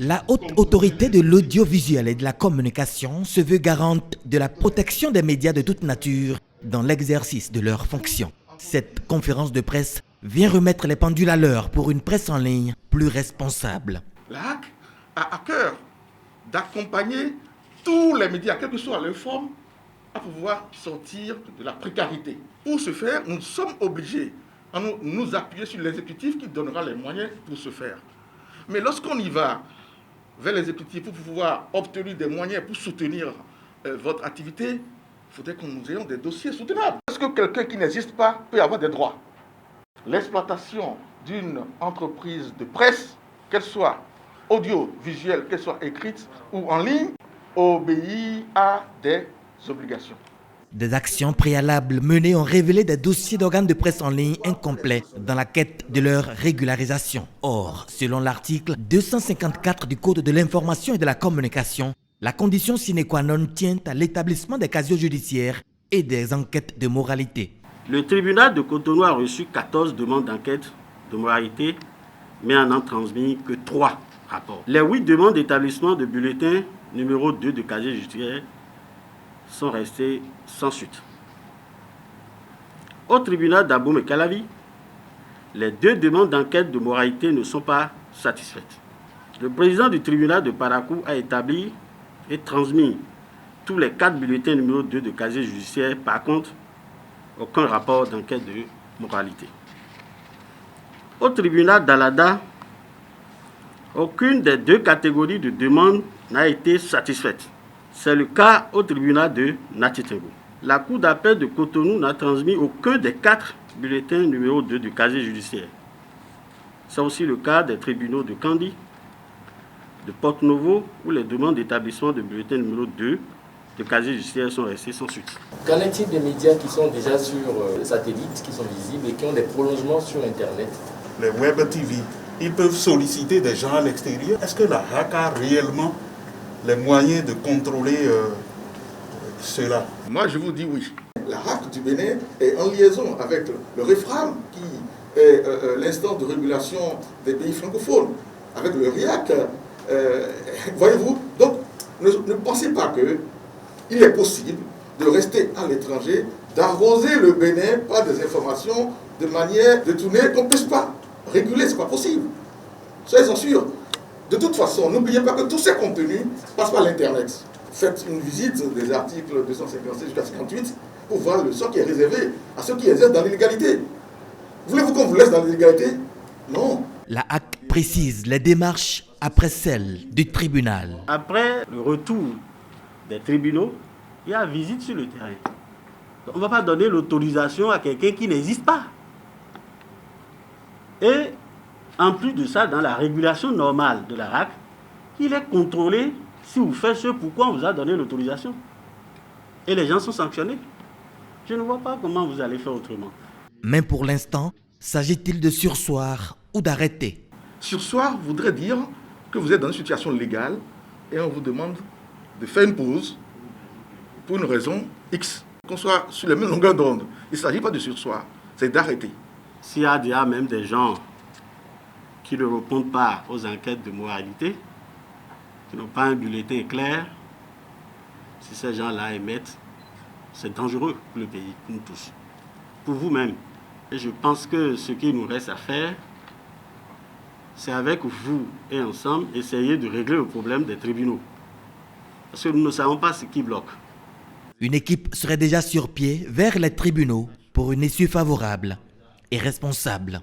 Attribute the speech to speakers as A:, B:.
A: La haute autorité de l'audiovisuel et de la communication se veut garante de la protection des médias de toute nature dans l'exercice de leurs fonctions. Cette conférence de presse vient remettre les pendules à l'heure pour une presse en ligne plus responsable.
B: La HAC a à cœur d'accompagner tous les médias, quelle que soit leur forme, à pouvoir sortir de la précarité. Pour ce faire, nous sommes obligés à nous appuyer sur l'exécutif qui donnera les moyens pour ce faire. Mais lorsqu'on y va vers l'exécutif pour pouvoir obtenir des moyens pour soutenir votre activité, il faudrait que nous ayons des dossiers soutenables. Est-ce que quelqu'un qui n'existe pas peut avoir des droits? L'exploitation d'une entreprise de presse, qu'elle soit audiovisuelle, qu'elle soit écrite ou en ligne, obéit à des obligations.
A: Des actions préalables menées ont révélé des dossiers d'organes de presse en ligne incomplets dans la quête de leur régularisation. Or, selon l'article 254 du Code de l'information et de la communication, la condition sine qua non tient à l'établissement des casiers judiciaires et des enquêtes de moralité.
C: Le tribunal de Cotonou a reçu 14 demandes d'enquête de moralité, mais en transmis que 3 rapports. Les 8 demandes d'établissement de bulletin numéro 2 de casier judiciaire sont restées sans suite. Au tribunal d'Aboum et Calavi, les 2 demandes d'enquête de moralité ne sont pas satisfaites. Le président du tribunal de Parakou a établi et transmis tous les 4 bulletins numéro 2 de casier judiciaire. Par contre, aucun rapport d'enquête de moralité. Au tribunal d'Alada, aucune des 2 catégories de demandes n'a été satisfaite. C'est le cas au tribunal de Natitengo. La Cour d'appel de Cotonou n'a transmis aucun des 4 bulletins numéro 2 du casier judiciaire. C'est aussi le cas des tribunaux de Kandi, de Porto-Novo, où les demandes d'établissement de bulletin numéro 2 de casier judiciaire sont restées sans suite.
D: Qu'en est-il des médias qui sont déjà sur les satellites, qui sont visibles et qui ont des prolongements sur Internet?
E: Les web TV, ils peuvent solliciter des gens à l'extérieur. Est-ce que la HAC a réellement les moyens de contrôler cela?
B: Moi, je vous dis oui. La HAC du Bénin est en liaison avec le REFRAM, qui est l'instance de régulation des pays francophones, avec le RIAC. Voyez-vous, donc ne pensez pas qu'il est possible de rester à l'étranger, d'arroser le Bénin par des informations de manière détournée qu'on ne puisse pas réguler, ce n'est pas possible. Soyez-en sûrs. De toute façon, n'oubliez pas que tous ces contenus passent par l'Internet. Faites une visite des articles 256 jusqu'à 58 pour voir le sort qui est réservé à ceux qui exercent dans l'illégalité. Voulez-vous qu'on vous laisse dans l'illégalité? Non.
A: La HAC précise les démarches après celles du tribunal.
C: Après le retour des tribunaux, il y a visite sur le terrain. On ne va pas donner l'autorisation à quelqu'un qui n'existe pas. Et en plus de ça, dans la régulation normale de la HAC, il est contrôlé si vous faites ce pourquoi on vous a donné l'autorisation. Et les gens sont sanctionnés. Je ne vois pas comment vous allez faire autrement.
A: Mais pour l'instant, s'agit-il de surseoir ou d'arrêter?
B: Surseoir voudrait dire que vous êtes dans une situation légale et on vous demande de faire une pause pour une raison X. Qu'on soit sur les mêmes longueurs d'onde. Il ne s'agit pas de surseoir, c'est d'arrêter.
C: S'il y a déjà même des gens qui ne répondent pas aux enquêtes de moralité, qui n'ont pas un bulletin clair, si ces gens-là émettent, c'est dangereux pour le pays, pour nous tous, pour vous-même. Et je pense que ce qu'il nous reste à faire, c'est avec vous et ensemble essayer de régler le problème des tribunaux. Parce que nous ne savons pas ce qui bloque.
A: Une équipe serait déjà sur pied vers les tribunaux pour une issue favorable et responsable.